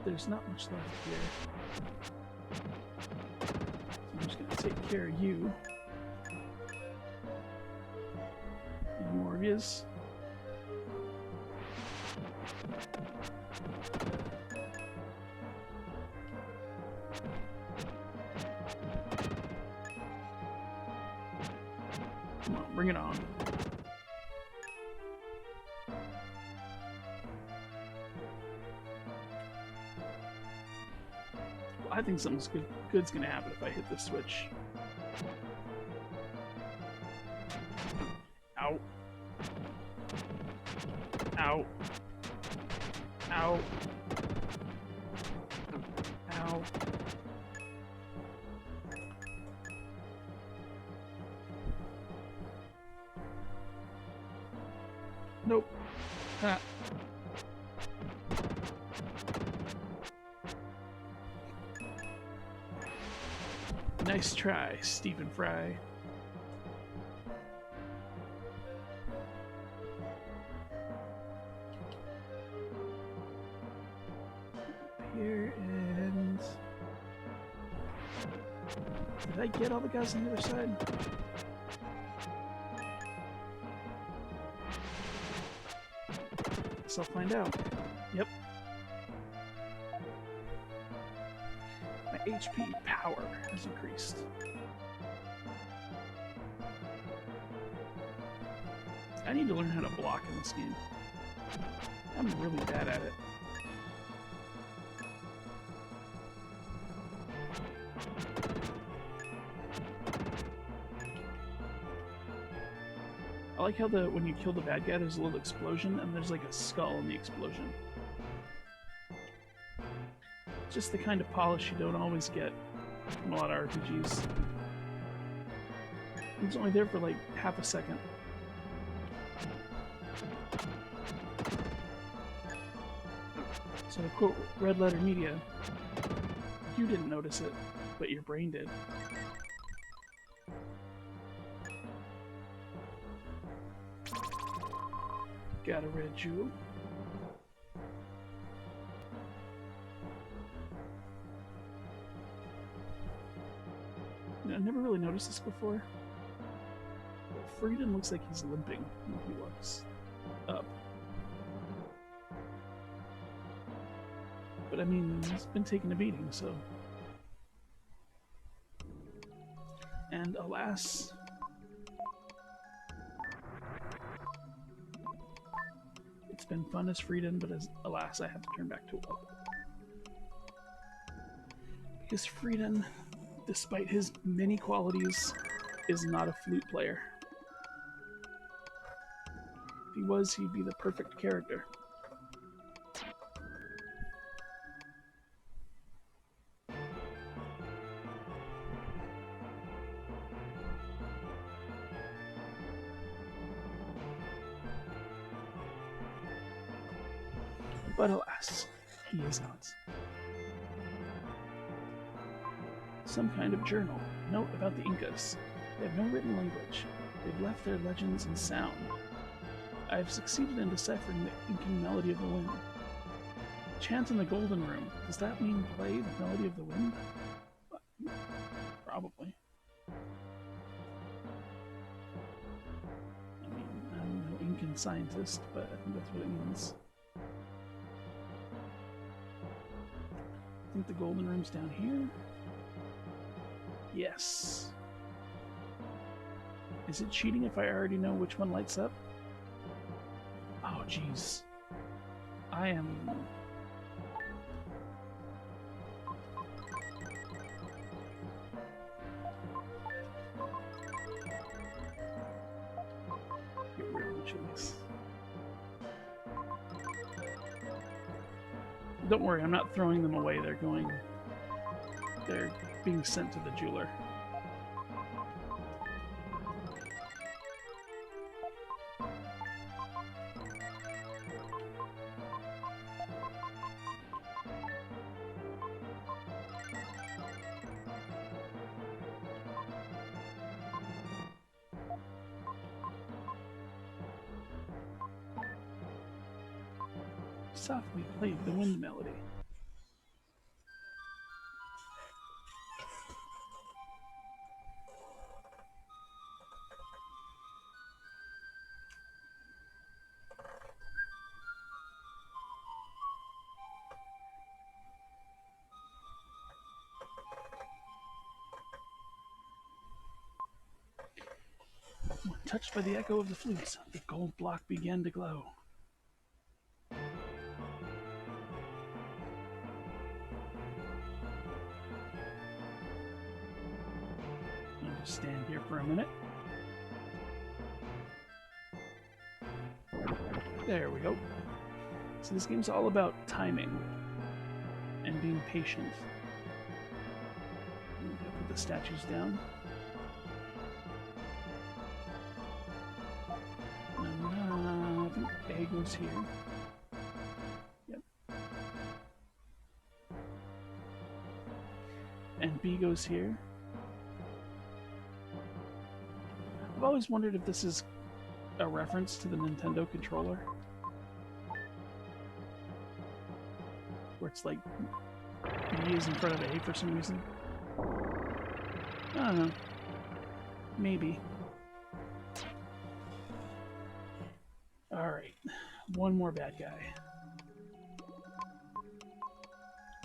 there's not much left here. So I'm just going to take care of you. Any more of yous? Come on, bring it on. I think something's good's gonna happen if I hit this switch. Ow. Ow. Ow. Ow. Nope. Ha. Nice try, Stephen Fry. Here and... Did I get all the guys on the other side? Guess I'll find out. Yep. My HP power has increased. I need to learn how to block in this game. I'm really bad at it. I like how when you kill the bad guy, there's a little explosion, and there's like a skull in the explosion. Just the kind of polish you don't always get from a lot of RPGs. It's only there for like half a second. So to quote Red Letter Media, you didn't notice it, but your brain did. Got a red jewel. I never really noticed this before. Frieden looks like he's limping when he walks up. But I mean, he's been taking a beating, so... And alas... It's been fun as Frieden, but alas, I have to turn back to Will. Because Frieden, despite his many qualities, is not a flute player. If he was, he'd be the perfect character. But alas, he is not. Some kind of journal. Note about the Incas. They have no written language. They've left their legends in sound. I have succeeded in deciphering the Incan melody of the wind. Chant in the Golden Room. Does that mean play the melody of the wind? Probably. I mean, I'm no Incan scientist, but I think that's what it means. I think the Golden Room's down here. Yes. Is it cheating if I already know which one lights up? Oh, jeez. I am... Get rid of the chilies. Don't worry, I'm not throwing them away. They're being sent to the jeweler. Softly played the wind melody. touched by the echo of the flutes. The gold block began to glow. I'll just stand here for a minute. There we go. So this game's all about timing and being patient. I'm gonna put the statues down. I think A goes here. Yep. And B goes here. I've always wondered if this is a reference to the Nintendo controller. Where it's like B is in front of A for some reason. I don't know. Maybe. Alright. One more bad guy.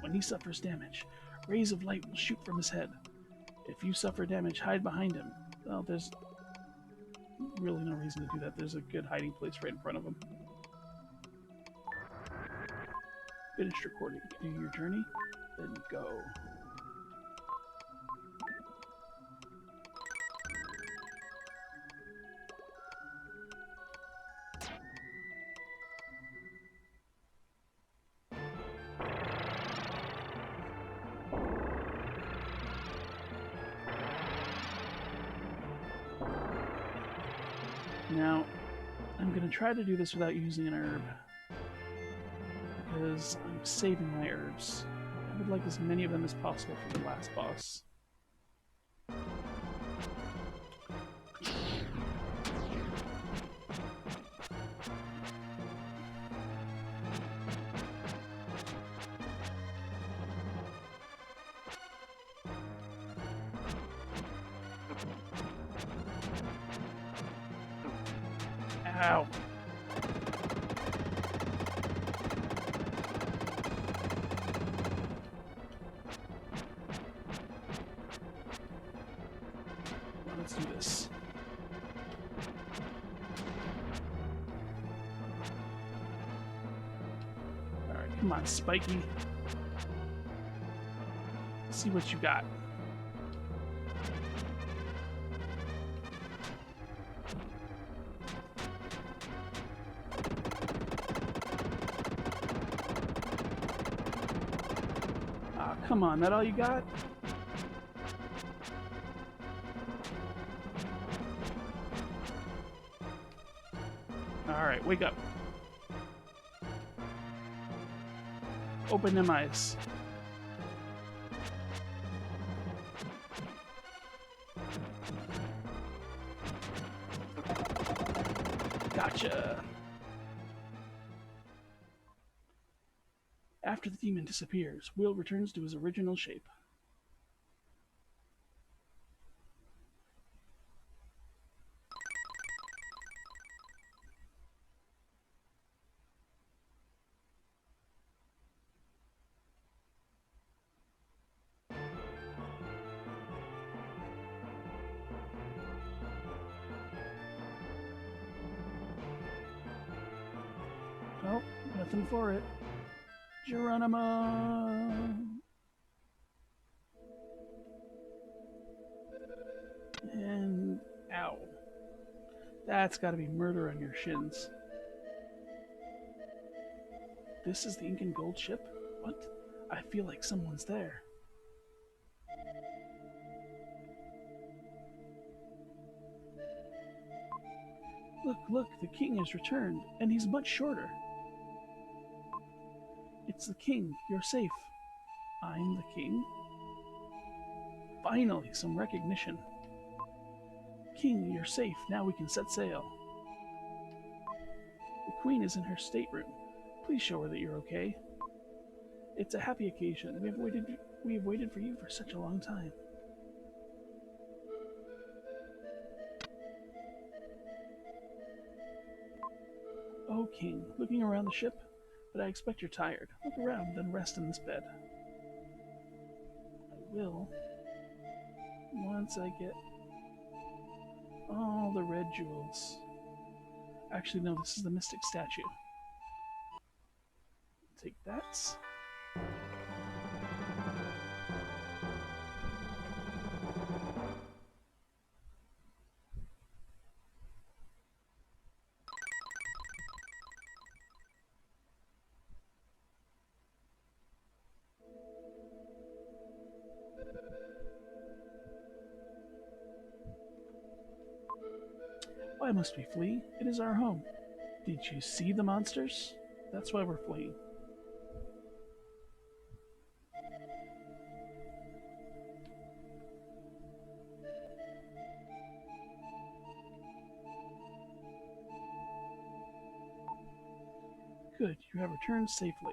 When he suffers damage, rays of light will shoot from his head. If you suffer damage, hide behind him. Well, there's really no reason to do that. There's a good hiding place right in front of him. Finished recording. Continue your journey, then go. Now, I'm going to try to do this without using an herb, because I'm saving my herbs. I would like as many of them as possible for the last boss. Ow. Well, let's do this. Alright, come on, Spiky. Let's see what you got. Come on, that all you got? Alright, wake up. Open them eyes. Gotcha. After the demon disappears, Will returns to his original shape. Oh, nothing for it. Geronimo! And ow. That's gotta be murder on your shins. This is the Ink and Gold ship? What? I feel like someone's there. Look, look, the king has returned, and he's much shorter. It's the king. You're safe. I'm the king? Finally, some recognition. King, you're safe. Now we can set sail. The queen is in her stateroom. Please show her that you're okay. It's a happy occasion. We have waited for you for such a long time. Oh, King, looking around the ship? But I expect you're tired. Look around, then rest in this bed. I will. Once I get All the red jewels. Actually, no, this is the mystic statue. Take that. Why must we flee? It is our home. Did you see the monsters? That's why we're fleeing. Good, you have returned safely.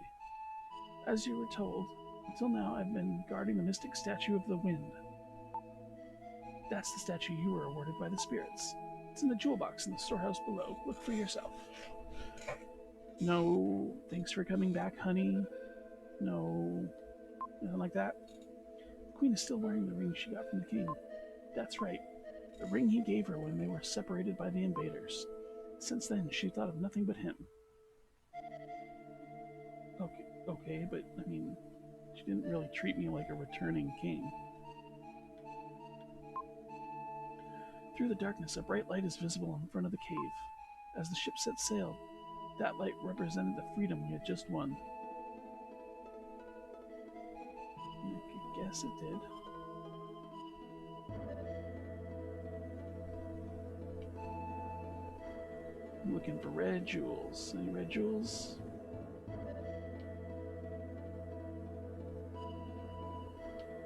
As you were told, until now I've been guarding the mystic statue of the wind. That's the statue you were awarded by the spirits. It's in the jewel box in the storehouse below. Look for yourself. No, thanks for coming back, honey. No, nothing like that. The queen is still wearing the ring she got from the king. That's right, the ring he gave her when they were separated by the invaders. Since then, she thought of nothing but him. Okay, but, I mean, she didn't really treat me like a returning king. Through the darkness, a bright light is visible in front of the cave. As the ship set sail, that light represented the freedom we had just won. I guess it did. I'm looking for red jewels. Any red jewels?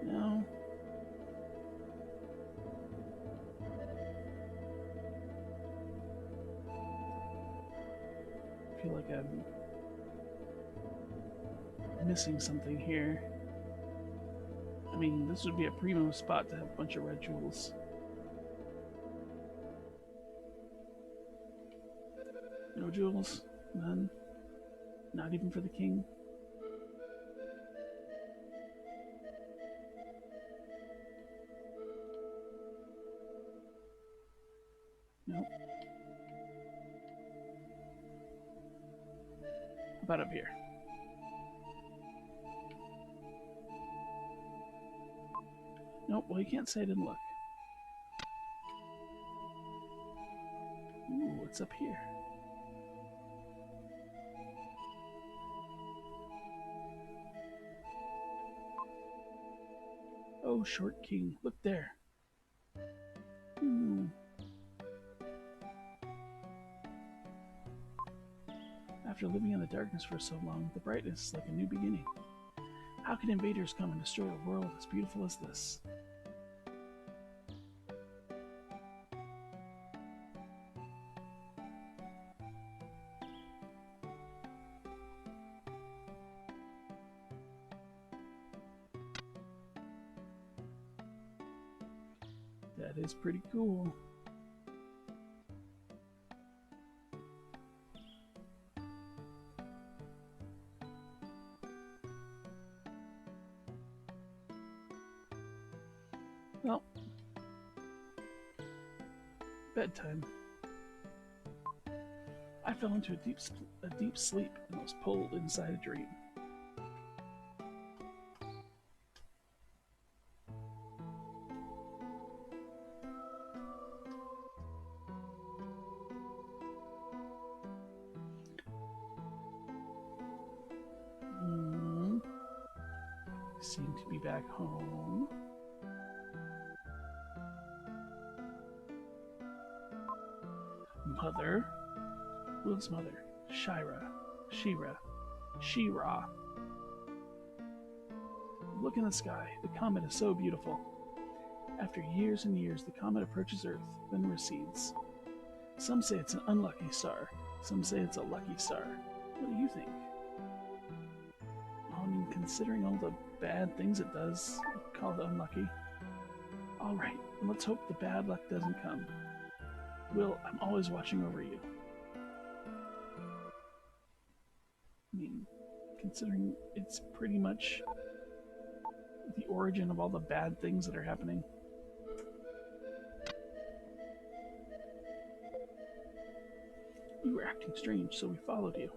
No. I feel like I'm missing something here. I mean, this would be a primo spot to have a bunch of red jewels. No jewels? None? Not even for the king? Nope. How about up here? Nope, well, you can't say I didn't look. Ooh, what's up here? Oh, short king, look there. After living in the darkness for so long, the brightness is like a new beginning. How can invaders come and destroy a world as beautiful as this? That is pretty cool. Well, bedtime. I fell into a deep sleep and was pulled inside a dream. Seem to be back home. Mother? Will's mother. Shira. Look in the sky. The comet is so beautiful. After years and years, the comet approaches Earth, then recedes. Some say it's an unlucky star. Some say it's a lucky star. What do you think? I mean, considering all the bad things it does, I'd call it unlucky. Alright, let's hope the bad luck doesn't come. Will, I'm always watching over you. I mean, considering it's pretty much the origin of all the bad things that are happening. were acting strange, so we followed you.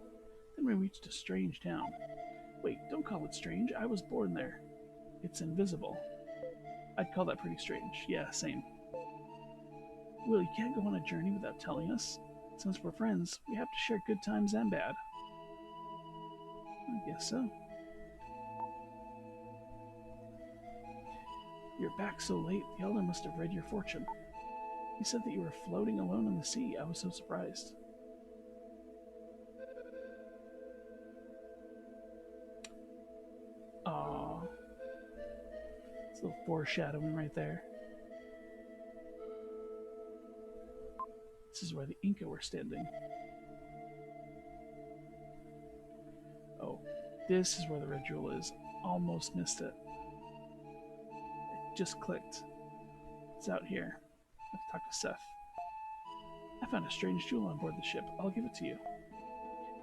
Then we reached a strange town. Wait, don't call it strange. I was born there. It's invisible. I'd call that pretty strange. Yeah, same. Will, you can't go on a journey without telling us. Since we're friends, we have to share good times and bad. I guess so. You're back so late, the elder must have read your fortune. He said that you were floating alone in the sea. I was so surprised. Aww. It's a little foreshadowing right there. This is where the Inca were standing. Oh, this is where the red jewel is. Almost missed it. It just clicked. It's out here. I have to talk to Seth. I found a strange jewel on board the ship. I'll give it to you.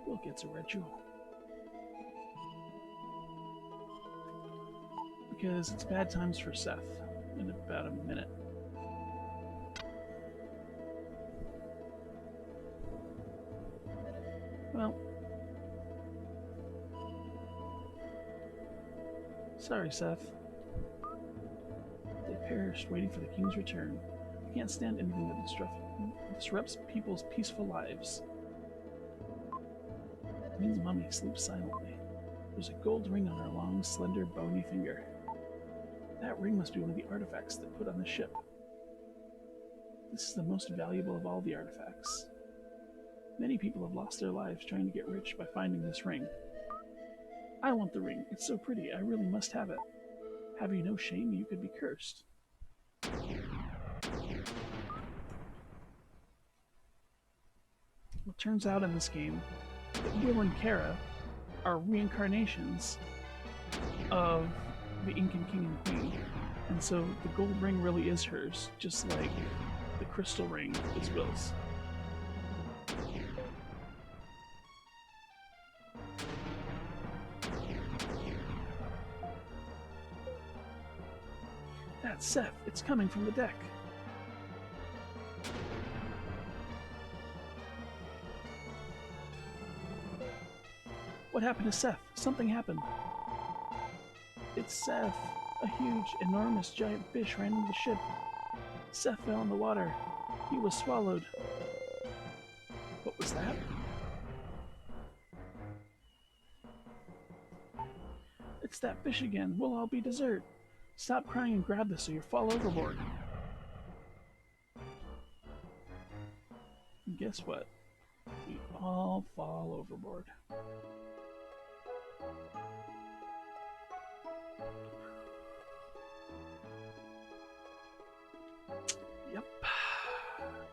Will gets a red jewel. Because it's bad times for Seth in about a minute. Well, sorry, Seth. They perished waiting for the king's return. I can't stand anything that disrupts people's peaceful lives. It means Mummy sleeps silently. There's a gold ring on her long, slender, bony finger. That ring must be one of the artifacts that put on the ship. This is the most valuable of all the artifacts. Many people have lost their lives trying to get rich by finding this ring. I want the ring. It's so pretty. I really must have it. Have you no shame? You could be cursed. It turns out in this game that Will and Kara are reincarnations of the Incan king and queen. And so the gold ring really is hers, just like the crystal ring is Will's. That's Seth. It's coming from the deck. What happened to Seth? Something happened. It's Seth. A huge, enormous, giant fish ran into the ship. Seth fell in the water. He was swallowed. What was that? It's that fish again. We'll all be dessert. Stop crying and grab this or you'll fall overboard. And guess what? We all fall overboard. Yep.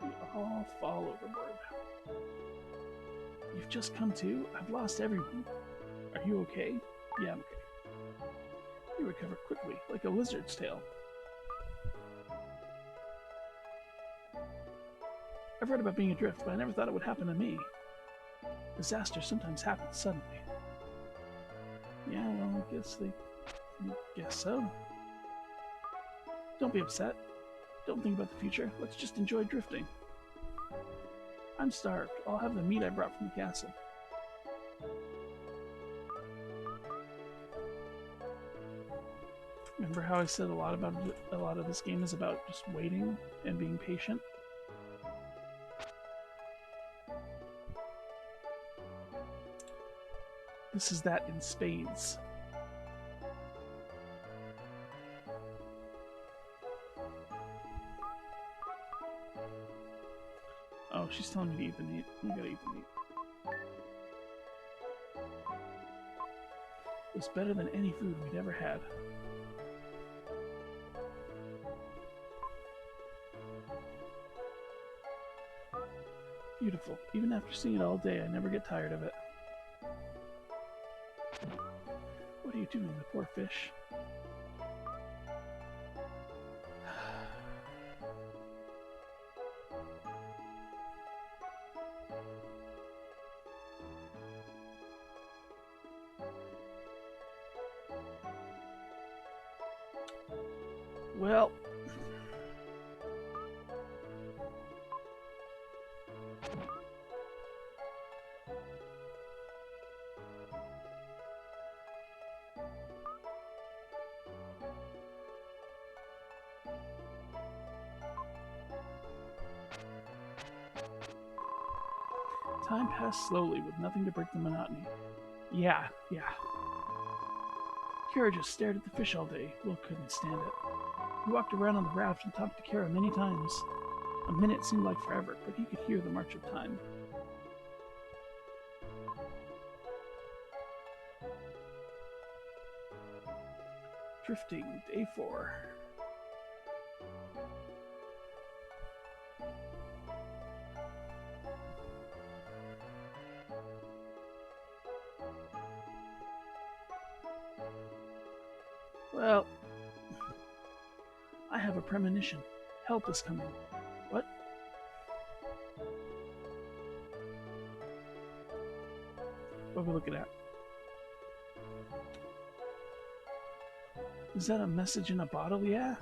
We all fall overboard. You've just come to? I've lost everyone. Are you okay? Yeah, I'm okay. You recover quickly, like a lizard's tail. I've read about being adrift, but I never thought it would happen to me. Disaster sometimes happens suddenly. Yeah, well, I guess so. Don't be upset. Don't think about the future. Let's just enjoy drifting. I'm starved. I'll have the meat I brought from the castle. Remember how I said a lot of this game is about just waiting and being patient? This is that in spades. Oh, she's telling me to eat the meat. We gotta eat the meat. It was better than any food we'd ever had. Beautiful. Even after seeing it all day, I never get tired of it. What are you doing, the poor fish? Well, Time passed slowly with nothing to break the monotony. Yeah. Kara just stared at the fish all day. Will couldn't stand it. He walked around on the raft and talked to Kara many times. A minute seemed like forever, but he could hear the march of time. Drifting, day 4. Well, I have a premonition. Help is coming. What? What are we looking at? Is that a message in a bottle? Yeah?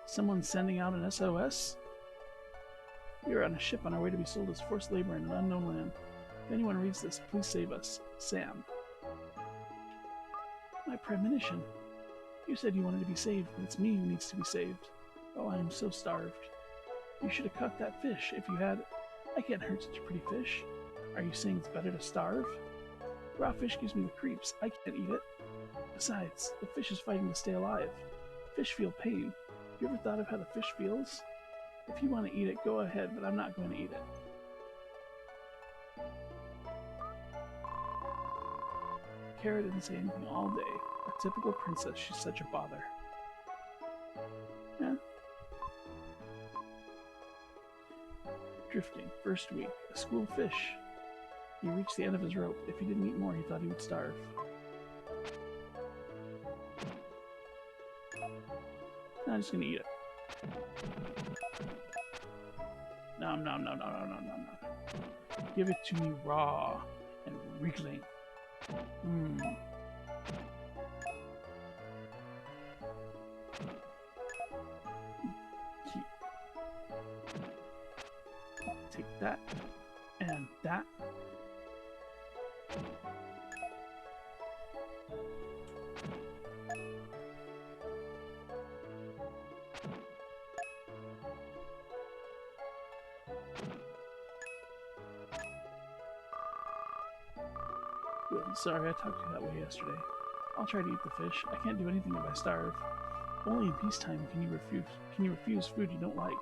Someone sending out an SOS? We are on a ship on our way to be sold as forced labor in an unknown land. If anyone reads this, please save us. Sam. My premonition. You said you wanted to be saved, but it's me who needs to be saved. Oh, I am so starved. You should have caught that fish if you had. I can't hurt such a pretty fish. Are you saying it's better to starve? Raw fish gives me the creeps. I can't eat it. Besides, the fish is fighting to stay alive. Fish feel pain. You ever thought of how the fish feels? If you want to eat it, go ahead, but I'm not going to eat it. Kara didn't say anything all day. A typical princess, she's such a bother. Yeah. Drifting, first week, a school fish. He reached the end of his rope. If he didn't eat more, he thought he would starve. No, I'm just gonna eat it. No. Give it to me raw and wriggling. Take that and that. Sorry, I talked to you that way yesterday. I'll try to eat the fish. I can't do anything if I starve. Only in peacetime can you refuse food you don't like.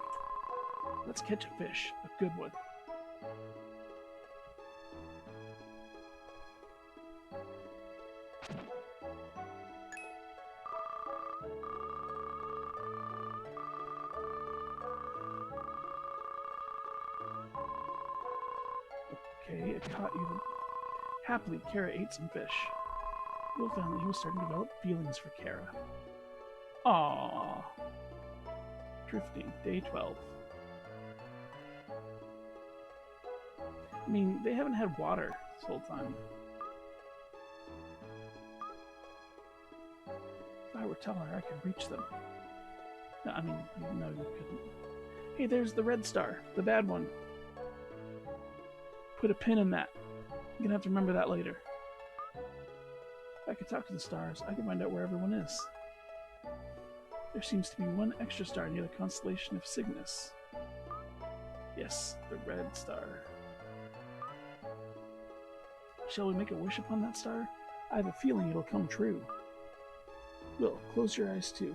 Let's catch a fish, a good one. Okay, it caught you. Happily, Kara ate some fish. Will found that he was starting to develop feelings for Kara. Aww. Drifting, day 12. I mean, they haven't had water this whole time. If I were taller, I could reach them. No, I mean, no, you couldn't. Hey, there's the red star, the bad one. Put a pin in that. I'm gonna have to remember that later. If I could talk to the stars, I could find out where everyone is. There seems to be one extra star near the constellation of Cygnus. Yes, the red star. Shall we make a wish upon that star? I have a feeling it'll come true. Will, close your eyes too.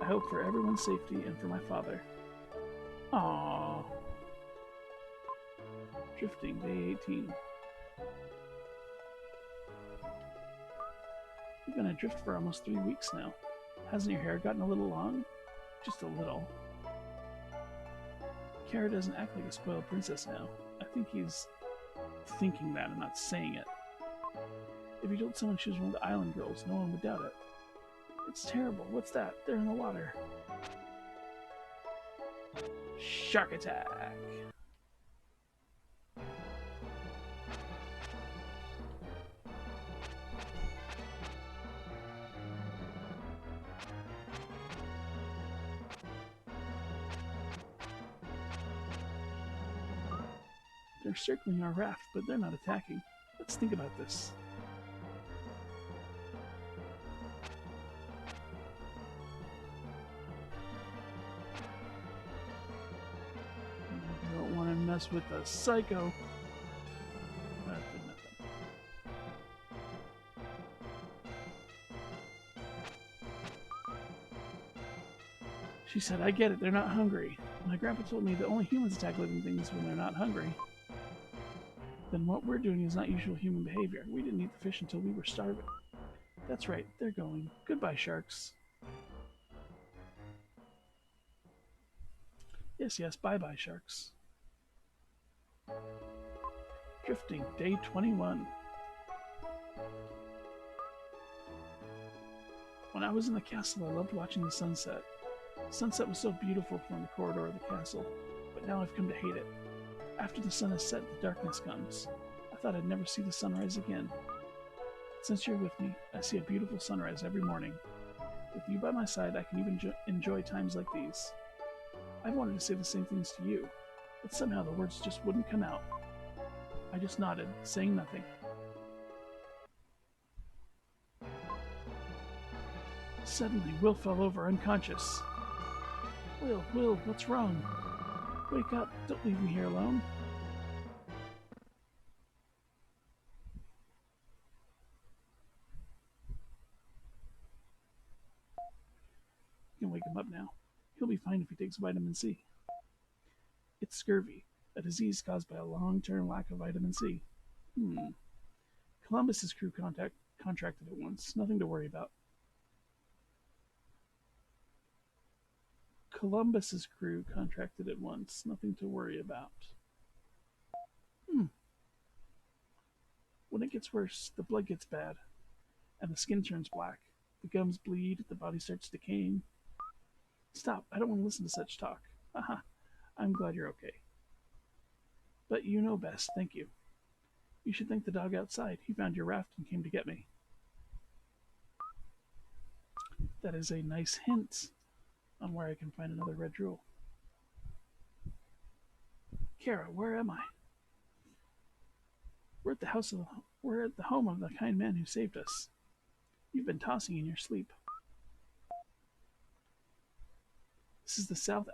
I hope for everyone's safety and for my father. Aww. Drifting, day 18. You've been adrift for almost 3 weeks now. Hasn't your hair gotten a little long? Just a little. Kara doesn't act like a spoiled princess now. I think he's thinking that and not saying it. If you told someone she was one of the island girls, no one would doubt it. It's terrible. What's that? They're in the water. Shark attack! They're circling our raft, but they're not attacking. Let's think about this. us with a psycho. Did nothing. She said, I get it, they're not hungry. My grandpa told me that only humans attack living things when they're not hungry. Then what we're doing is not usual human behavior. We didn't eat the fish until we were starving. That's right, they're going. Goodbye, sharks. Yes, yes, bye-bye, sharks. Drifting, day 21. When I was in the castle, I loved watching the sunset. The sunset was so beautiful from the corridor of the castle, but now I've come to hate it. After the sun has set, the darkness comes. I thought I'd never see the sunrise again. Since you're with me, I see a beautiful sunrise every morning. With you by my side, I can even enjoy times like these. I've wanted to say the same things to you, but somehow the words just wouldn't come out. I just nodded, saying nothing. Suddenly, Will fell over unconscious. Will, what's wrong? Wake up, don't leave me here alone. You can wake him up now. He'll be fine if he takes vitamin C. It's scurvy, a disease caused by a long-term lack of vitamin C. Columbus's crew contracted it once. Nothing to worry about. Columbus's crew contracted it once. Nothing to worry about. When it gets worse, the blood gets bad, and the skin turns black. The gums bleed, the body starts decaying. Stop, I don't want to listen to such talk. Haha, I'm glad you're okay. But you know best, thank you. You should thank the dog outside. He found your raft and came to get me. That is a nice hint on where I can find another red jewel. Kara, where am I? We're at the home of the kind man who saved us. You've been tossing in your sleep. This is the south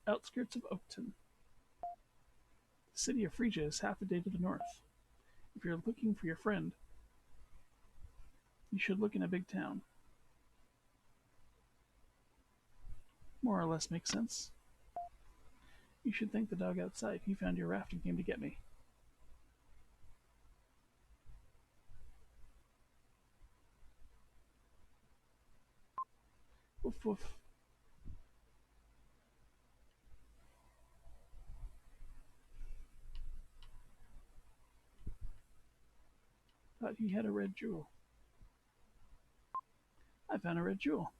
outskirts of Oakton. The city of Phrygia is half a day to the north. If you're looking for your friend, you should look in a big town. More or less makes sense. You should thank the dog outside. He found your raft and came to get me. Woof woof. Thought he had a red jewel. I found a red jewel.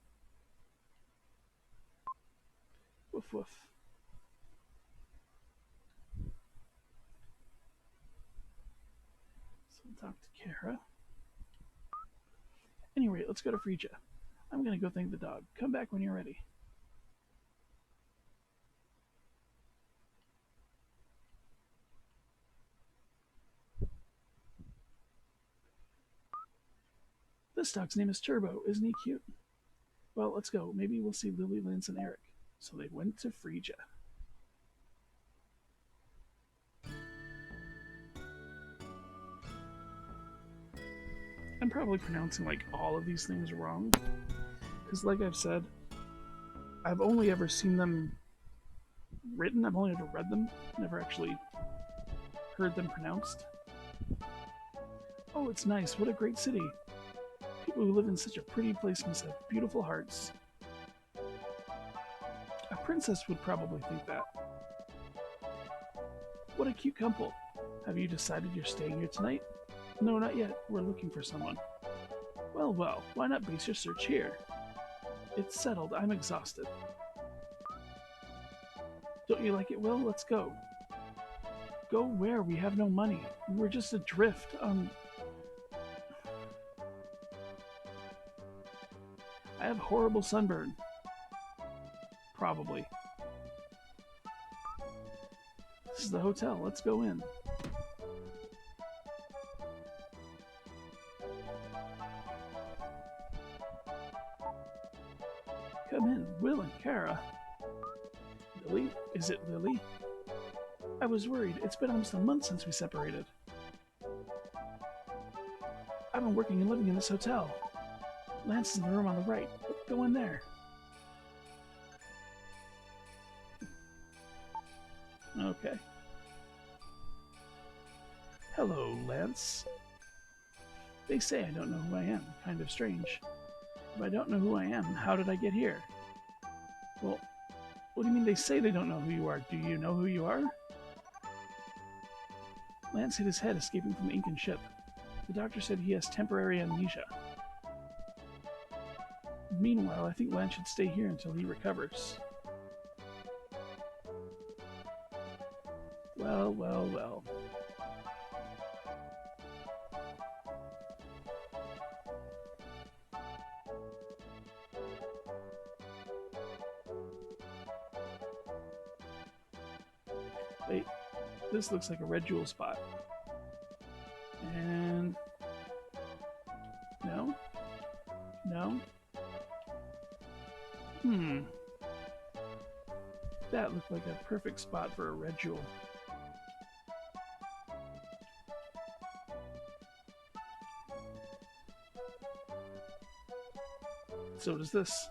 Woof woof. So I'll talk to Kara. Anyway, let's go to Phrygia. I'm gonna go thank the dog. Come back when you're ready. This dog's name is Turbo. Isn't he cute? Well, let's go. Maybe we'll see Lily, Lance, and Eric. So they went to Phrygia. I'm probably pronouncing like all of these things wrong. Because like I've said, I've only ever seen them written. I've only ever read them. Never actually heard them pronounced. Oh, it's nice. What a great city. People who live in such a pretty place must have beautiful hearts. A princess would probably think that. What a cute couple. Have you decided you're staying here tonight? No, not yet. We're looking for someone. Well, why not base your search here? It's settled. I'm exhausted. Don't you like it, Will? Let's go. Go where? We have no money. We're just adrift on... I have horrible sunburn. Probably. This is the hotel. Let's go in. Come in, Will and Kara. Lily? Is it Lily? I was worried. It's been almost a month since we separated. I've been working and living in this hotel. Lance is in the room on the right. Go in there. Okay. Hello, Lance. They say I don't know who I am. Kind of strange. If I don't know who I am, how did I get here? Well, what do you mean they say they don't know who you are? Do you know who you are? Lance hit his head escaping from the Incan ship. The doctor said he has temporary amnesia. Meanwhile, I think Lance should stay here until he recovers. Well, well, well. Wait, this looks like a red jewel spot. And... no? No? That looked like a perfect spot for a red jewel. So does this.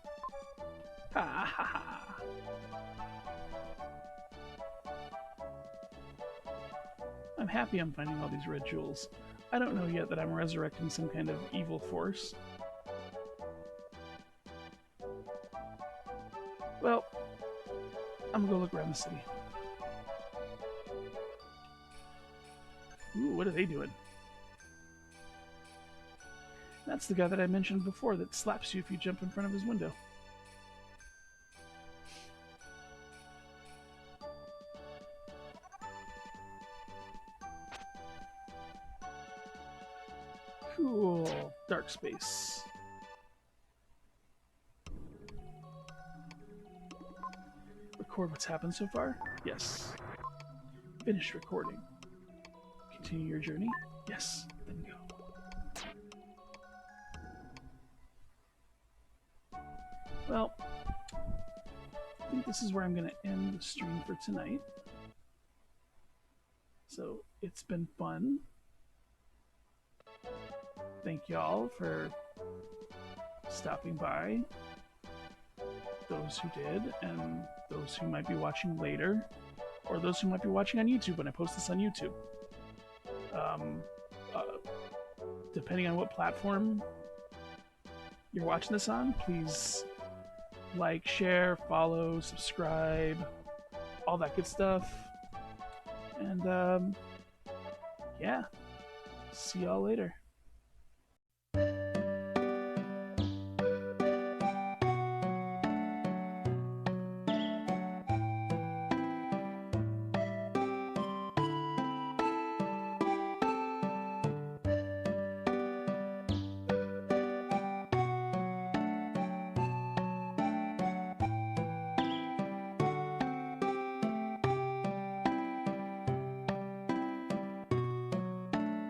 Ha ha ha! I'm happy I'm finding all these red jewels. I don't know yet that I'm resurrecting some kind of evil force. Well, I'm gonna go look around the city. Ooh, what are they doing? That's the guy that I mentioned before that slaps you if you jump in front of his window. Cool. Dark space. Record what's happened so far? Yes. Finish recording. Continue your journey? Yes. Then go. Well, I think this is where I'm going to end the stream for tonight. So, it's been fun. Thank y'all for stopping by. Those who did, and those who might be watching later, or those who might be watching on YouTube when I post this on YouTube. Depending on what platform you're watching this on, please like, share, follow, subscribe, all that good stuff. And yeah, see y'all later.